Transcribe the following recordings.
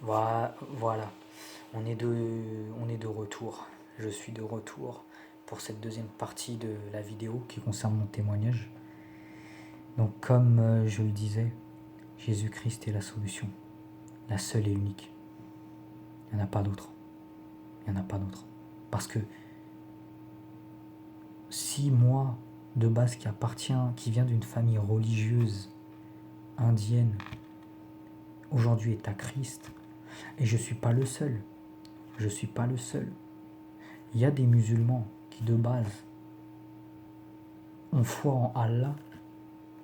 Voilà, on est de retour. Je suis de retour pour cette deuxième partie de la vidéo qui concerne mon témoignage. Donc comme je le disais, Jésus-Christ est la solution, la seule et unique. Il n'y en a pas d'autre. Il n'y en a pas d'autre. Parce que si moi, de base qui vient d'une famille religieuse indienne, aujourd'hui est à Christ, et je ne suis pas le seul, je ne suis pas le seul. Il y a des musulmans qui de base ont foi en Allah.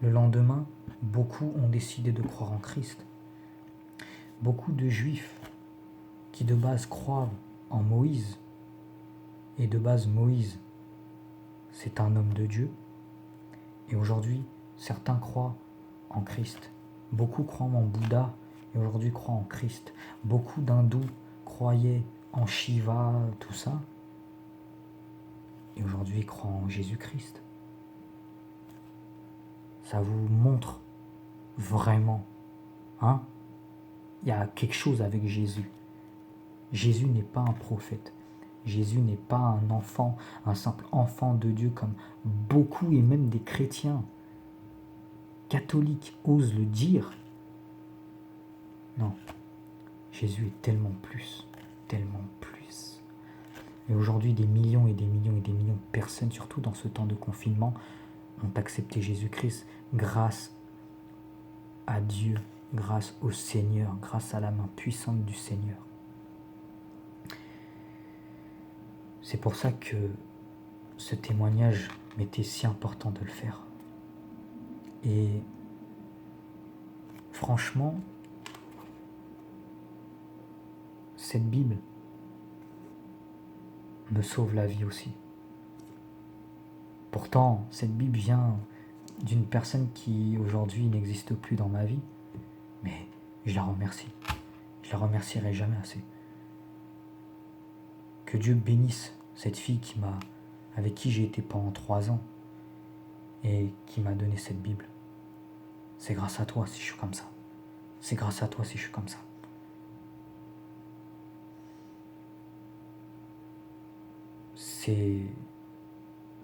Le lendemain, beaucoup ont décidé de croire en Christ. Beaucoup de juifs qui de base croient en Moïse, et de base Moïse, c'est un homme de Dieu, et aujourd'hui, certains croient en Christ. Beaucoup croient en Bouddha, et aujourd'hui croient en Christ. Beaucoup d'hindous croyaient en Shiva, tout ça, et aujourd'hui croient en Jésus-Christ. Ça vous montre vraiment, hein? Il y a quelque chose avec Jésus. Jésus n'est pas un prophète. Jésus n'est pas un enfant, un simple enfant de Dieu comme beaucoup et même des chrétiens catholiques osent le dire. Non, Jésus est tellement plus, tellement plus. Et aujourd'hui, des millions et des millions et des millions de personnes, surtout dans ce temps de confinement, ont accepté Jésus-Christ grâce à Dieu, grâce au Seigneur, grâce à la main puissante du Seigneur. C'est pour ça que ce témoignage m'était si important de le faire. Et franchement, cette Bible me sauve la vie aussi. Pourtant, cette Bible vient d'une personne qui aujourd'hui n'existe plus dans ma vie, mais je la remercie. Je la remercierai jamais assez. Que Dieu bénisse cette fille avec qui j'ai été pendant 3 ans et qui m'a donné cette Bible. C'est grâce à toi si je suis comme ça. C'est grâce à toi si je suis comme ça.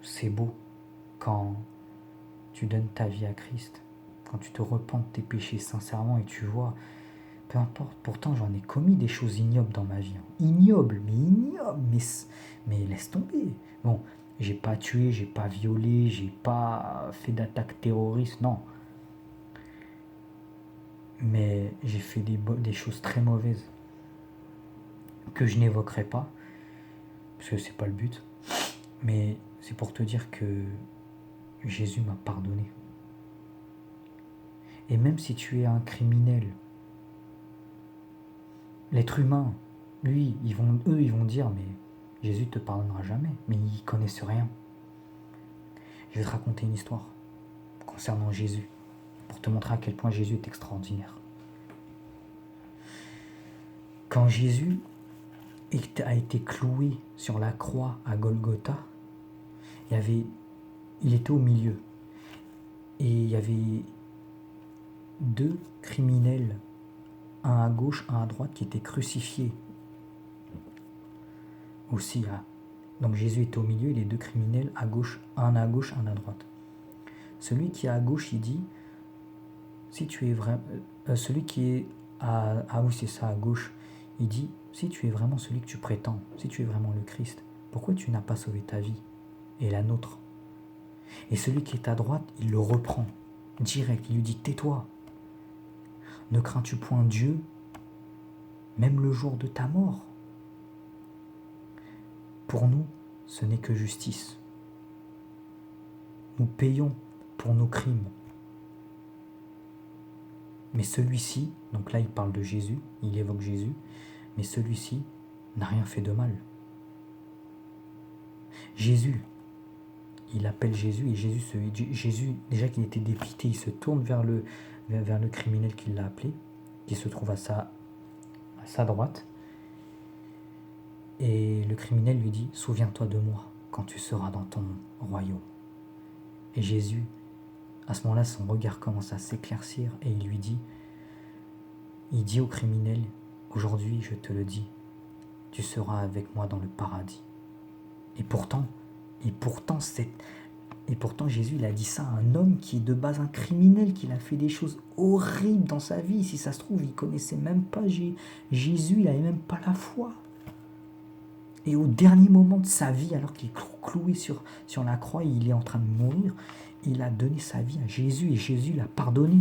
C'est beau quand tu donnes ta vie à Christ, quand tu te repens de tes péchés sincèrement et tu vois, peu importe, pourtant j'en ai commis des choses ignobles dans ma vie. Ignobles, mais laisse tomber. Bon, j'ai pas tué, j'ai pas violé, j'ai pas fait d'attaque terroriste, non. Mais j'ai fait des choses très mauvaises que je n'évoquerai pas, parce que c'est pas le but. Mais c'est pour te dire que Jésus m'a pardonné. Et même si tu es un criminel, l'être humain, lui, ils vont dire, mais Jésus te pardonnera jamais. Mais ils connaissent rien. Je vais te raconter une histoire concernant Jésus, pour te montrer à quel point Jésus est extraordinaire. Quand Jésus a été cloué sur la croix à Golgotha, il était au milieu. Et il y avait 2 criminels, un à gauche, un à droite, qui étaient crucifiés. Aussi, donc Jésus était au milieu et les 2 criminels à gauche, un à droite. Celui qui est à gauche, il dit, si tu es vrai, celui qui est c'est ça, à gauche, il dit, si tu es vraiment celui que tu prétends, si tu es vraiment le Christ, pourquoi tu n'as pas sauvé ta vie et la nôtre? Et celui qui est à droite, il le reprend direct, il lui dit, tais-toi, ne crains-tu point Dieu, même le jour de ta mort? Pour nous, ce n'est que justice. Nous payons pour nos crimes. Mais celui-ci, donc là il parle de Jésus, il évoque Jésus, mais celui-ci n'a rien fait de mal. Jésus, il appelle Jésus et Jésus, déjà qu'il était dépité, il se tourne vers le criminel qui l'a appelé, qui se trouve à sa droite. Et le criminel lui dit, souviens-toi de moi quand tu seras dans ton royaume. Et Jésus, à ce moment-là, son regard commence à s'éclaircir et il dit au criminel, aujourd'hui je te le dis, tu seras avec moi dans le paradis. Et pourtant Jésus il a dit ça à un homme qui est de base un criminel, qui a fait des choses horribles dans sa vie. Si ça se trouve, il connaissait même pas Jésus, il n'avait même pas la foi. Et au dernier moment de sa vie, alors qu'il est cloué sur la croix, il est en train de mourir, il a donné sa vie à Jésus et Jésus l'a pardonné.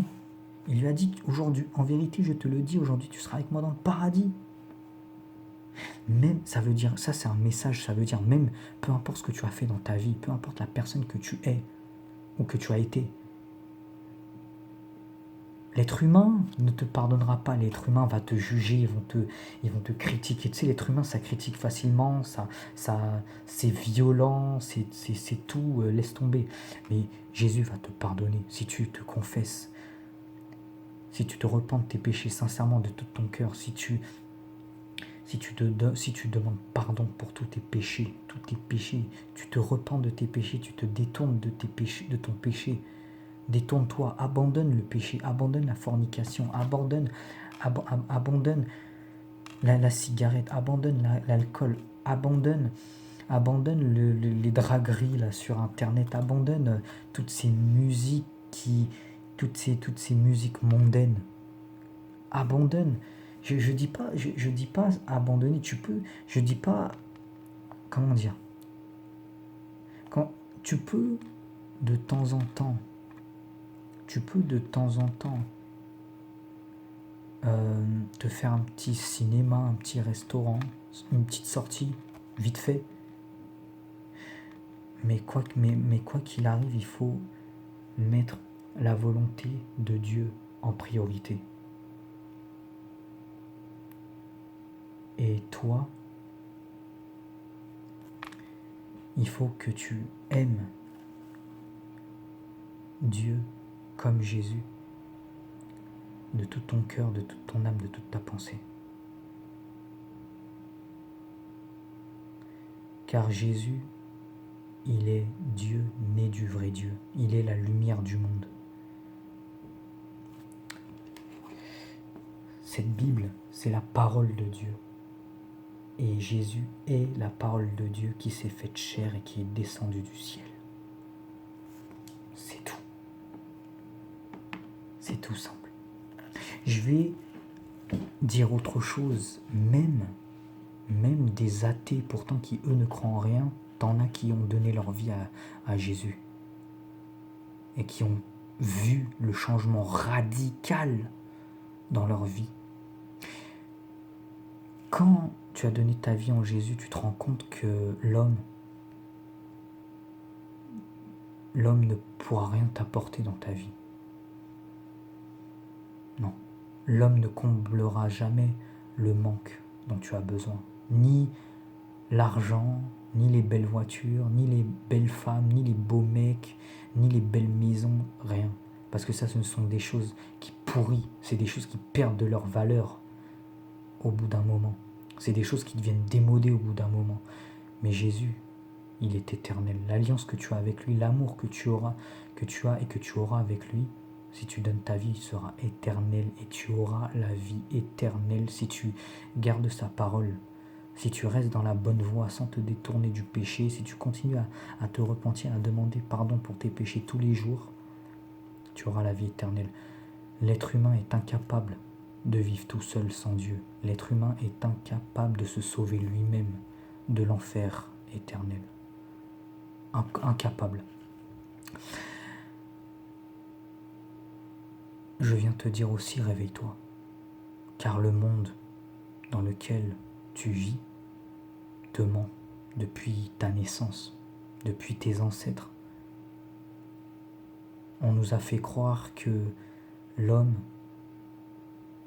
Il lui a dit, aujourd'hui, en vérité, je te le dis, aujourd'hui tu seras avec moi dans le paradis. Même, ça veut dire, ça c'est un message, ça veut dire même, peu importe ce que tu as fait dans ta vie, peu importe la personne que tu es ou que tu as été, l'être humain ne te pardonnera pas, l'être humain va te juger, ils vont te critiquer. Tu sais, l'être humain, ça critique facilement, c'est violent, c'est tout, laisse tomber. Mais Jésus va te pardonner si tu te confesses, si tu te repens de tes péchés sincèrement de tout ton cœur, si tu demandes pardon pour tous tes péchés, tu te repens de tes péchés, tu te détournes de ton péché. Détourne-toi, abandonne le péché, abandonne la fornication, abandonne la cigarette, abandonne l'alcool, abandonne les dragueries là, sur internet, abandonne toutes ces musiques toutes ces musiques mondaines. Abandonne. Je dis pas abandonner, je dis pas, comment dire, quand tu peux de temps en temps te faire un petit cinéma, un petit restaurant, une petite sortie, vite fait. Mais quoi qu'il arrive, il faut mettre la volonté de Dieu en priorité. Et toi, il faut que tu aimes Dieu comme Jésus, de tout ton cœur, de toute ton âme, de toute ta pensée. Car Jésus, il est Dieu, né du vrai Dieu. Il est la lumière du monde. Cette Bible, c'est la parole de Dieu. Et Jésus est la parole de Dieu qui s'est faite chair et qui est descendue du ciel. C'est tout. C'est tout simple. Je vais dire autre chose, même des athées pourtant qui eux ne croient en rien, t'en as qui ont donné leur vie à Jésus et qui ont vu le changement radical dans leur vie. Quand tu as donné ta vie en Jésus, tu te rends compte que l'homme ne pourra rien t'apporter dans ta vie. Non. L'homme ne comblera jamais le manque dont tu as besoin. Ni l'argent, ni les belles voitures, ni les belles femmes, ni les beaux mecs, ni les belles maisons, rien. Parce que ça, ce sont des choses qui pourrissent, c'est des choses qui perdent de leur valeur au bout d'un moment. C'est des choses qui deviennent démodées au bout d'un moment. Mais Jésus, il est éternel. L'alliance que tu as avec lui, l'amour que tu as et que tu auras avec lui, si tu donnes ta vie, il sera éternel et tu auras la vie éternelle si tu gardes sa parole. Si tu restes dans la bonne voie sans te détourner du péché, si tu continues à te repentir, à demander pardon pour tes péchés tous les jours, tu auras la vie éternelle. L'être humain est incapable de vivre tout seul sans Dieu. L'être humain est incapable de se sauver lui-même de l'enfer éternel. Incapable. Je viens te dire aussi, réveille-toi, car le monde dans lequel tu vis te ment depuis ta naissance, depuis tes ancêtres. On nous a fait croire que l'homme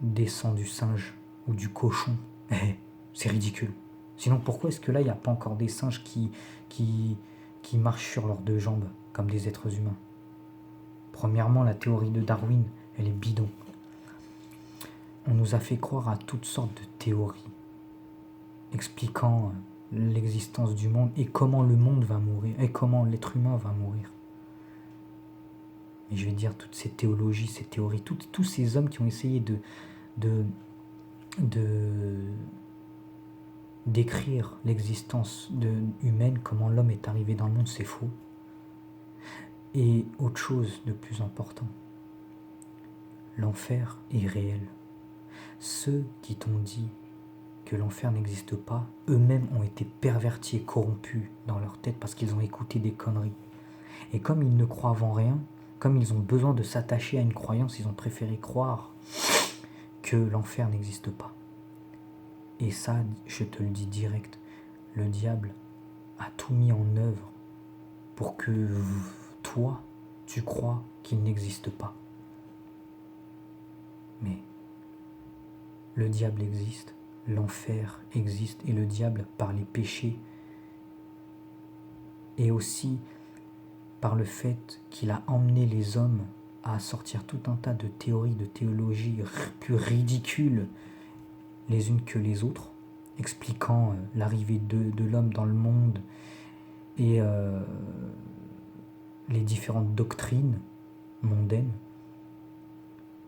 descend du singe ou du cochon. C'est ridicule. Sinon, pourquoi est-ce que là, il n'y a pas encore des singes qui marchent sur leurs deux jambes comme des êtres humains? Premièrement, la théorie de Darwin, elle est bidon. On nous a fait croire à toutes sortes de théories expliquant l'existence du monde et comment le monde va mourir et comment l'être humain va mourir. Et je vais dire toutes ces théologies, ces théories, tous ces hommes qui ont essayé de de d'écrire l'existence humaine, comment l'homme est arrivé dans le monde, c'est faux. Et autre chose de plus important, l'enfer est réel. Ceux qui t'ont dit que l'enfer n'existe pas, eux-mêmes ont été pervertis et corrompus dans leur tête parce qu'ils ont écouté des conneries. Et comme ils ne croient en rien, comme ils ont besoin de s'attacher à une croyance, ils ont préféré croire que l'enfer n'existe pas. Et ça, je te le dis direct, le diable a tout mis en œuvre pour que toi, tu crois qu'il n'existe pas. Mais le diable existe, l'enfer existe, et le diable, par les péchés, et aussi par le fait qu'il a emmené les hommes à sortir tout un tas de théories, de théologies plus ridicules les unes que les autres, expliquant l'arrivée de l'homme dans le monde et les différentes doctrines mondaines.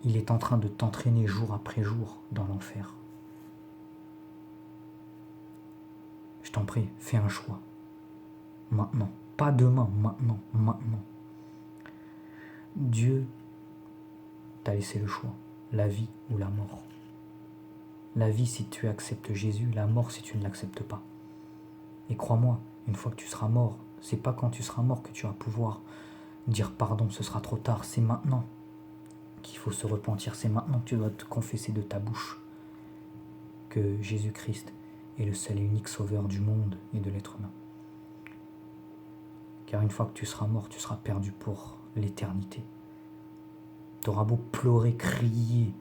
Il est en train de t'entraîner jour après jour dans l'enfer. Je t'en prie, fais un choix. Maintenant. Pas demain, maintenant. Maintenant. Dieu t'a laissé le choix. La vie ou la mort. La vie si tu acceptes Jésus, la mort si tu ne l'acceptes pas. Et crois-moi, une fois que tu seras mort, c'est pas quand tu seras mort que tu vas pouvoir dire pardon, ce sera trop tard, c'est maintenant qu'il faut se repentir, c'est maintenant que tu dois te confesser de ta bouche que Jésus-Christ est le seul et unique sauveur du monde et de l'être humain. Car une fois que tu seras mort, tu seras perdu pour l'éternité. Tu auras beau pleurer, crier,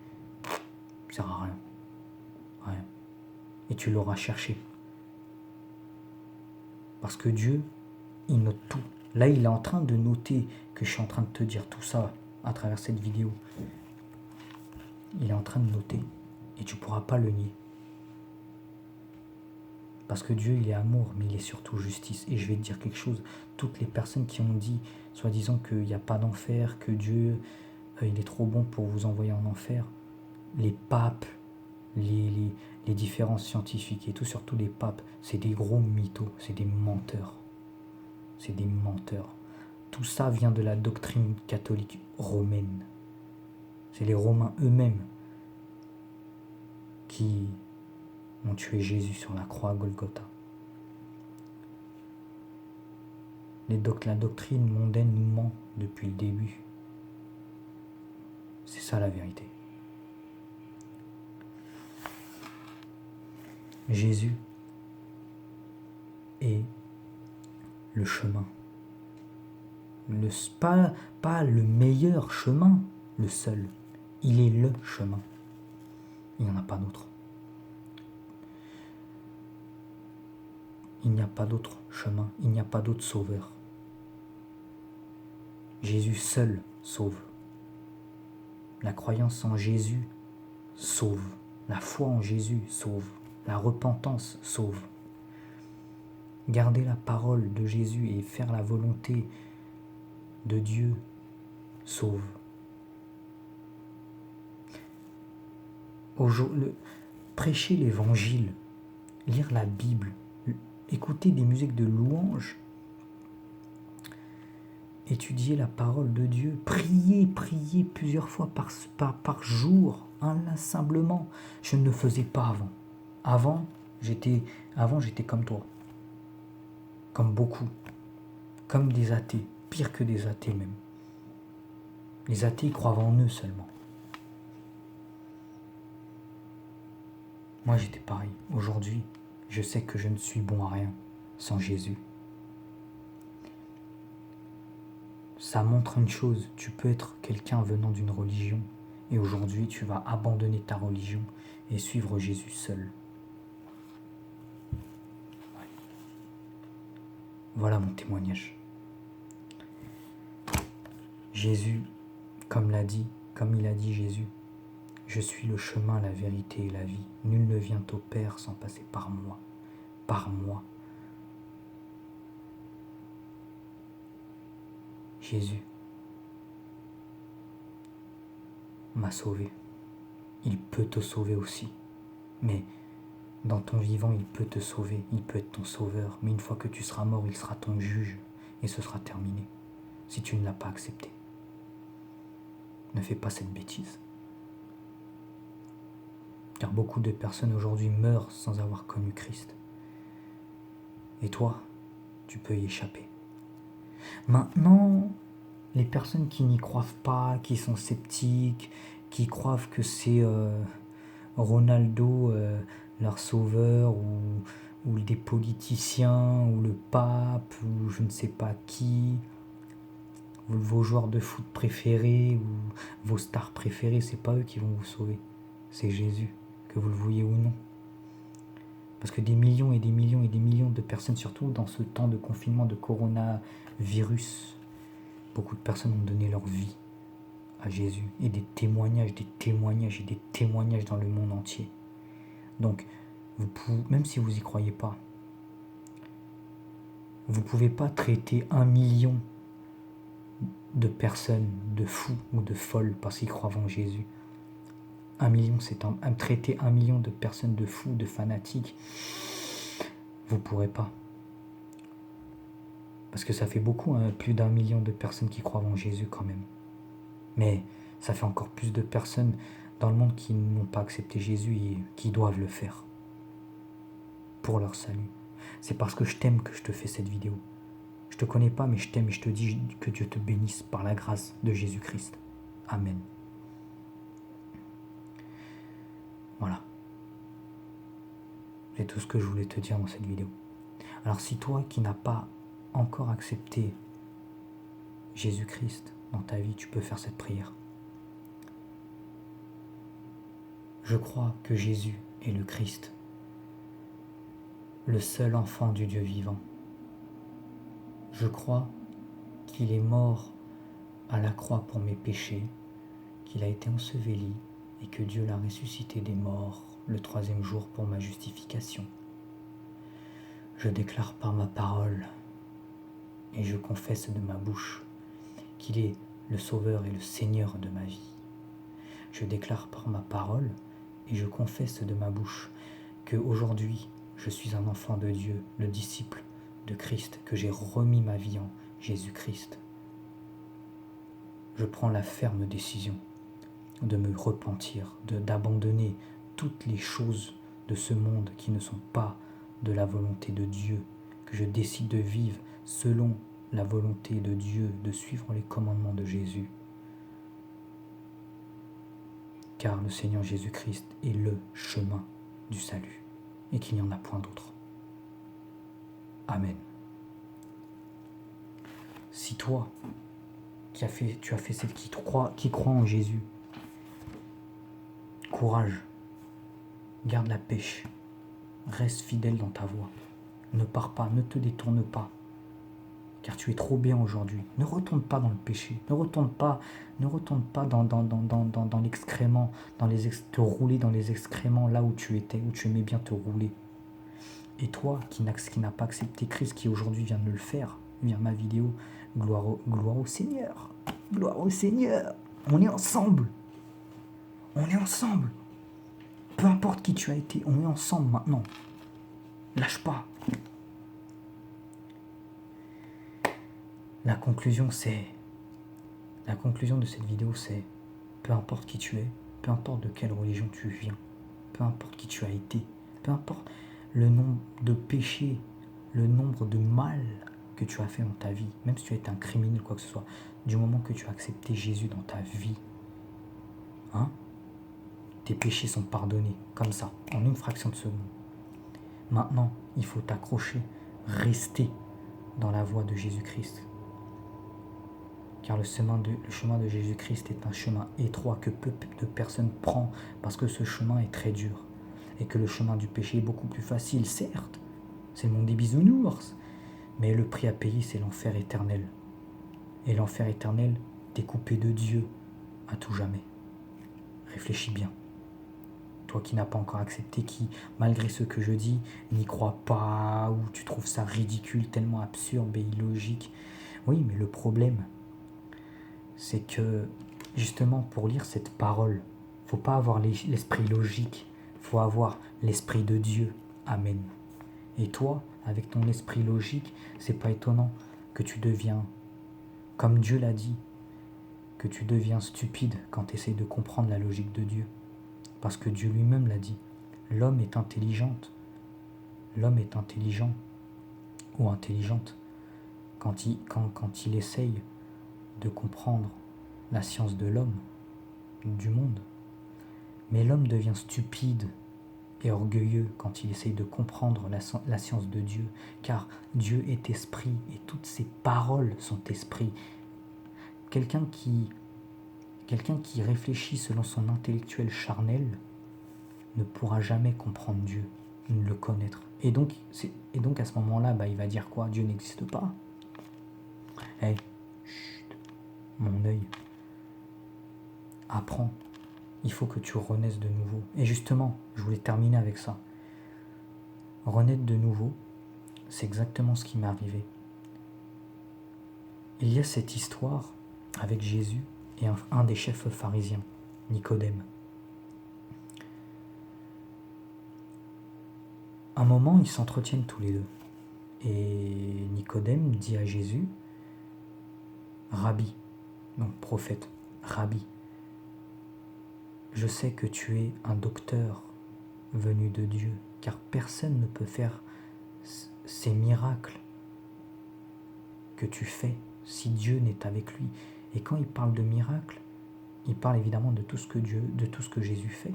ça ne sert à rien. Rien. Et tu l'auras cherché. Parce que Dieu, il note tout. Là, il est en train de noter que je suis en train de te dire tout ça à travers cette vidéo. Il est en train de noter. Et tu ne pourras pas le nier. Parce que Dieu, il est amour, mais il est surtout justice. Et je vais te dire quelque chose. Toutes les personnes qui ont dit, soi-disant qu'il n'y a pas d'enfer, que Dieu, il est trop bon pour vous envoyer en enfer, les papes, les différents scientifiques et tout, surtout les papes, c'est des gros mythos, c'est des menteurs. C'est des menteurs. Tout ça vient de la doctrine catholique romaine. C'est les Romains eux-mêmes qui ont tué Jésus sur la croix à Golgotha. La doctrine mondaine nous ment depuis le début. C'est ça la vérité. Jésus est le chemin. Pas le meilleur chemin, le seul. Il est le chemin. Il n'y en a pas d'autre. Il n'y a pas d'autre chemin, il n'y a pas d'autre sauveur. Jésus seul sauve. La croyance en Jésus sauve. La foi en Jésus sauve. La repentance sauve. Garder la parole de Jésus et faire la volonté de Dieu sauve. Prêcher l'évangile, lire la Bible, écouter des musiques de louange, étudier la parole de Dieu, prier plusieurs fois par jour, inlassablement. Je ne le faisais pas avant. Avant, j'étais comme toi. Comme beaucoup. Comme des athées. Pire que des athées même. Les athées croient en eux seulement. Moi j'étais pareil. Aujourd'hui, je sais que je ne suis bon à rien sans Jésus. Ça montre une chose, tu peux être quelqu'un venant d'une religion et aujourd'hui tu vas abandonner ta religion et suivre Jésus seul. Voilà mon témoignage. Jésus, comme il a dit Jésus, je suis le chemin, la vérité et la vie. Nul ne vient au Père sans passer par moi. Par moi. Jésus m'a sauvé. Il peut te sauver aussi. Mais dans ton vivant, il peut te sauver, il peut être ton sauveur. Mais une fois que tu seras mort, il sera ton juge et ce sera terminé. Si tu ne l'as pas accepté. Ne fais pas cette bêtise. Car beaucoup de personnes aujourd'hui meurent sans avoir connu Christ. Et toi, tu peux y échapper. Maintenant, les personnes qui n'y croient pas, qui sont sceptiques, qui croient que c'est Ronaldo leur sauveur, ou des politiciens, ou le pape, ou je ne sais pas qui, ou vos joueurs de foot préférés, ou vos stars préférées, c'est pas eux qui vont vous sauver. C'est Jésus, que vous le vouliez ou non. Parce que des millions et des millions et des millions de personnes, surtout dans ce temps de confinement, de coronavirus, beaucoup de personnes ont donné leur vie à Jésus. Et des témoignages et des témoignages dans le monde entier. Donc, même si vous n'y croyez pas, vous ne pouvez pas traiter 1 million de personnes de fous ou de folles parce qu'ils croient en Jésus. 1 million, c'est traiter 1 million de personnes de fous, de fanatiques. Vous ne pourrez pas. Parce que ça fait beaucoup, hein, plus d'1 million de personnes qui croient en Jésus quand même. Mais ça fait encore plus de personnes dans le monde qui n'ont pas accepté Jésus et qui doivent le faire. Pour leur salut. C'est parce que je t'aime que je te fais cette vidéo. Je te connais pas, mais je t'aime et je te dis que Dieu te bénisse par la grâce de Jésus-Christ. Amen. Voilà. C'est tout ce que je voulais te dire dans cette vidéo. Alors si toi qui n'as pas encore accepté Jésus-Christ dans ta vie, tu peux faire cette prière. Je crois que Jésus est le Christ, le seul enfant du Dieu vivant. Je crois qu'il est mort à la croix pour mes péchés, qu'il a été enseveli et que Dieu l'a ressuscité des morts le 3e jour pour ma justification. Je déclare par ma parole et je confesse de ma bouche qu'il est le Sauveur et le Seigneur de ma vie. Je déclare par ma parole et je confesse de ma bouche qu'aujourd'hui je suis un enfant de Dieu, le disciple de Christ, que j'ai remis ma vie en Jésus-Christ. Je prends la ferme décision de me repentir, d'abandonner toutes les choses de ce monde qui ne sont pas de la volonté de Dieu, que je décide de vivre selon la volonté de Dieu, de suivre les commandements de Jésus. Car le Seigneur Jésus-Christ est le chemin du salut et qu'il n'y en a point d'autre. Amen. Si toi, tu as fait celle qui croit en Jésus, courage, garde la pêche, reste fidèle dans ta voie, ne pars pas, ne te détourne pas, car tu es trop bien aujourd'hui. Ne retourne pas dans le péché, ne retourne pas dans l'excrément, te rouler dans les excréments là où tu étais, où tu aimais bien te rouler. Et toi qui n'a pas accepté Christ, qui aujourd'hui vient de le faire, via ma vidéo, gloire au Seigneur, gloire au Seigneur. On est ensemble, peu importe qui tu as été, on est ensemble maintenant, lâche pas. La conclusion de cette vidéo, c'est peu importe qui tu es, peu importe de quelle religion tu viens, peu importe qui tu as été, peu importe le nombre de péchés, le nombre de mal que tu as fait dans ta vie, même si tu as été un criminel, quoi que ce soit, du moment que tu as accepté Jésus dans ta vie, tes péchés sont pardonnés, comme ça, en une fraction de seconde. Maintenant, il faut t'accrocher, rester dans la voie de Jésus-Christ. Car le chemin de Jésus-Christ est un chemin étroit que peu de personnes prennent parce que ce chemin est très dur. Et que le chemin du péché est beaucoup plus facile, certes. C'est le monde des bisounours. Mais le prix à payer, c'est l'enfer éternel. Et l'enfer éternel, t'es coupé de Dieu à tout jamais. Réfléchis bien. Toi qui n'as pas encore accepté, qui, malgré ce que je dis, n'y crois pas, ou tu trouves ça ridicule, tellement absurde et illogique. Oui, mais le problème, c'est que, justement, pour lire cette parole, faut pas avoir l'esprit logique, faut avoir l'esprit de Dieu. Amen. Et toi, avec ton esprit logique, c'est pas étonnant que tu deviens, comme Dieu l'a dit, que tu deviens stupide quand tu essaies de comprendre la logique de Dieu. Parce que Dieu lui-même l'a dit. L'homme est intelligente. L'homme est intelligent ou intelligente quand il essaye de comprendre la science de l'homme, du monde. Mais l'homme devient stupide et orgueilleux quand il essaye de comprendre la science de Dieu, car Dieu est esprit et toutes ses paroles sont esprit. Quelqu'un qui réfléchit selon son intellectuel charnel ne pourra jamais comprendre Dieu, ni le connaître. Et donc à ce moment-là, il va dire quoi? Dieu n'existe pas. Hey, chut, mon œil, apprends. Il faut que tu renaisses de nouveau. Et justement, je voulais terminer avec ça. Renaître de nouveau, c'est exactement ce qui m'est arrivé. Il y a cette histoire avec Jésus et un des chefs pharisiens, Nicodème. Un moment, ils s'entretiennent tous les deux. Et Nicodème dit à Jésus, Rabbi, donc prophète, Rabbi, je sais que tu es un docteur venu de Dieu, car personne ne peut faire ces miracles que tu fais si Dieu n'est avec lui. Et quand il parle de miracles, il parle évidemment de tout ce que Jésus fait.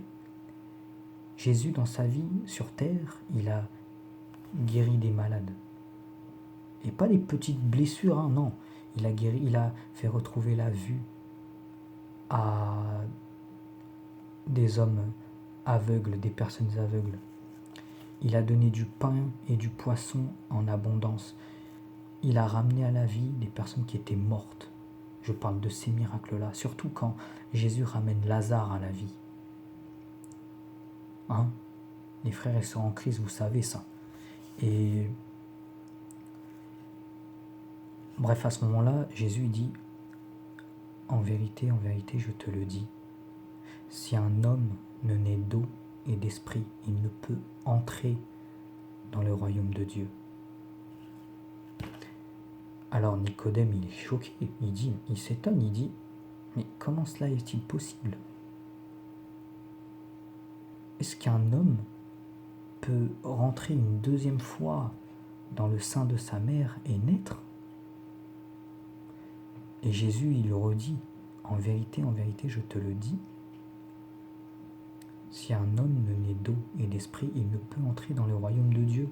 Jésus, dans sa vie sur terre, il a guéri des malades. Et pas des petites blessures, non. Il a fait retrouver la vue à des hommes aveugles, des personnes aveugles. Il a donné du pain et du poisson en abondance. Il a ramené à la vie des personnes qui étaient mortes. Je parle de ces miracles-là, surtout quand Jésus ramène Lazare à la vie. Les frères et sœurs en Christ, vous savez ça. Et bref, à ce moment-là, Jésus dit, en vérité, je te le dis, si un homme ne naît d'eau et d'esprit, il ne peut entrer dans le royaume de Dieu. Alors Nicodème, il est choqué, il s'étonne, il dit, mais comment cela est-il possible? Est-ce qu'un homme peut rentrer une deuxième fois dans le sein de sa mère et naître? Et Jésus, il le redit, en vérité, je te le dis, si un homme ne naît d'eau et d'esprit, il ne peut entrer dans le royaume de Dieu.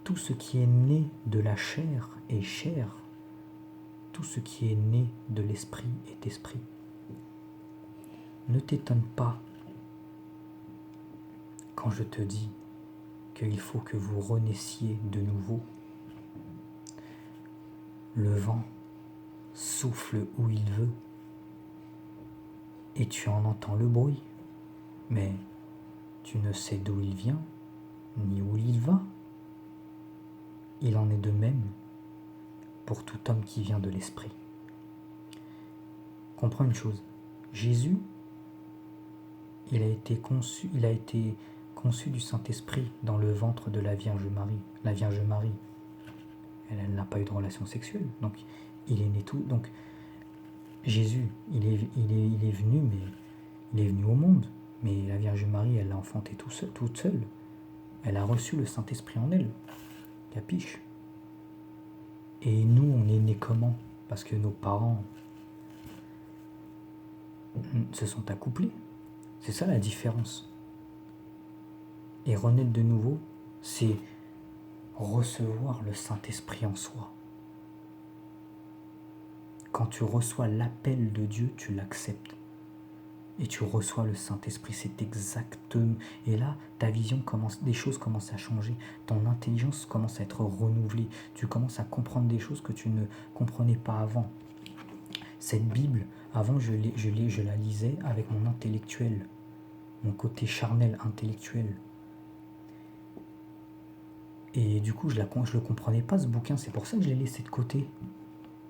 Tout ce qui est né de la chair est chair, tout ce qui est né de l'esprit est esprit. Ne t'étonne pas quand je te dis qu'il faut que vous renaissiez de nouveau. Le vent souffle où il veut et tu en entends le bruit, mais tu ne sais d'où il vient ni où il va. Il en est de même pour tout homme qui vient de l'esprit. Comprends une chose, Jésus, il a été conçu du Saint-Esprit dans le ventre de la Vierge Marie. La Vierge Marie, elle n'a pas eu de relation sexuelle, donc il est né tout. Donc Jésus, il est venu, mais il est venu au monde. Mais la Vierge Marie, elle l'a enfanté toute seule. Elle a reçu le Saint-Esprit en elle. Capiche? Et nous, on est nés comment? Parce que nos parents se sont accouplés. C'est ça la différence. Et renaître de nouveau, c'est recevoir le Saint-Esprit en soi. Quand tu reçois l'appel de Dieu, tu l'acceptes. Et tu reçois le Saint-Esprit, c'est exactement. Et là, ta vision des choses commence à changer. Ton intelligence commence à être renouvelée. Tu commences à comprendre des choses que tu ne comprenais pas avant. Cette Bible, avant, je la lisais avec mon intellectuel, mon côté charnel intellectuel. Et du coup, je le comprenais pas, ce bouquin. C'est pour ça que je l'ai laissé de côté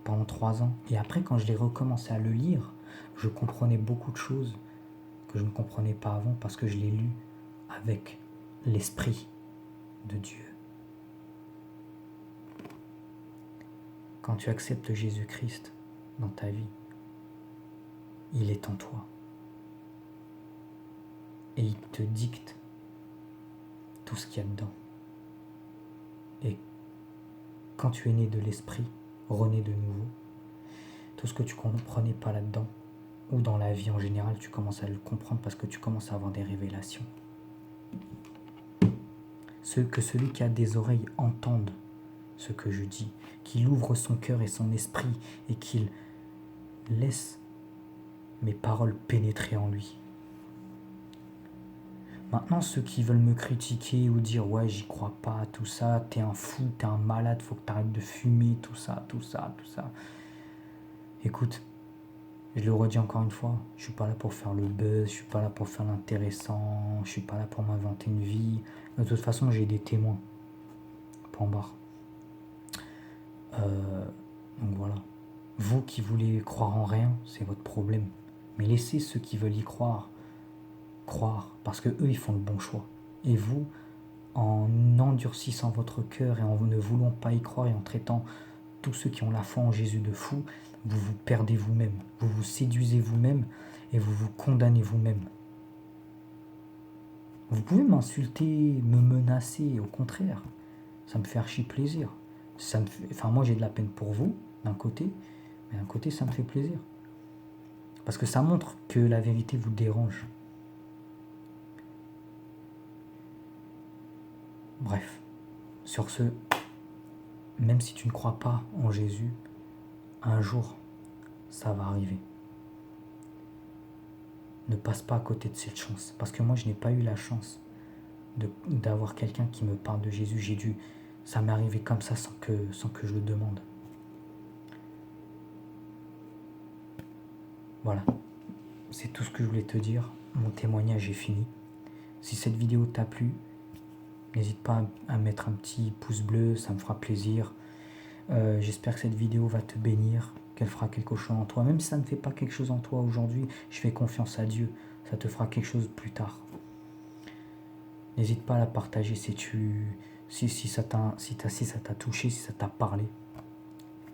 pendant 3 ans. Et après, quand je l'ai recommencé à le lire, je comprenais beaucoup de choses que je ne comprenais pas avant parce que je l'ai lu avec l'Esprit de Dieu. Quand tu acceptes Jésus-Christ dans ta vie, il est en toi. Et il te dicte tout ce qu'il y a dedans. Et quand tu es né de l'Esprit, rené de nouveau, tout ce que tu ne comprenais pas là-dedans, ou dans la vie en général, tu commences à le comprendre parce que tu commences à avoir des révélations. Que celui qui a des oreilles entende ce que je dis, qu'il ouvre son cœur et son esprit et qu'il laisse mes paroles pénétrer en lui. Maintenant, ceux qui veulent me critiquer ou dire « ouais, j'y crois pas, tout ça, t'es un fou, t'es un malade, faut que t'arrêtes de fumer, tout ça. » Écoute, je le redis encore une fois, je suis pas là pour faire le buzz, je suis pas là pour faire l'intéressant, je suis pas là pour m'inventer une vie. De toute façon, j'ai des témoins. Point barre. Donc voilà. Vous qui voulez croire en rien, c'est votre problème. Mais laissez ceux qui veulent y croire, parce que eux, ils font le bon choix. Et vous, en endurcissant votre cœur et en ne voulant pas y croire et en traitant tous ceux qui ont la foi en Jésus de fous, vous vous perdez vous-même, vous vous séduisez vous-même et vous vous condamnez vous-même. Vous pouvez m'insulter, me menacer, au contraire, ça me fait archi plaisir. Moi j'ai de la peine pour vous, d'un côté, mais d'un côté ça me fait plaisir. Parce que ça montre que la vérité vous dérange. Bref, sur ce, même si tu ne crois pas en Jésus, un jour, ça va arriver. Ne passe pas à côté de cette chance. Parce que moi, je n'ai pas eu la chance d'avoir quelqu'un qui me parle de Jésus. Ça m'est arrivé comme ça sans que je le demande. Voilà. C'est tout ce que je voulais te dire. Mon témoignage est fini. Si cette vidéo t'a plu, n'hésite pas à mettre un petit pouce bleu, ça me fera plaisir. J'espère que cette vidéo va te bénir, qu'elle fera quelque chose en toi. Même si ça ne fait pas quelque chose en toi aujourd'hui, je fais confiance à Dieu. Ça te fera quelque chose plus tard. N'hésite pas à la partager si ça t'a touché, si ça t'a parlé.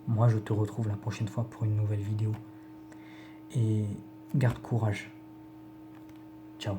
Moi, je te retrouve la prochaine fois pour une nouvelle vidéo. Et garde courage. Ciao.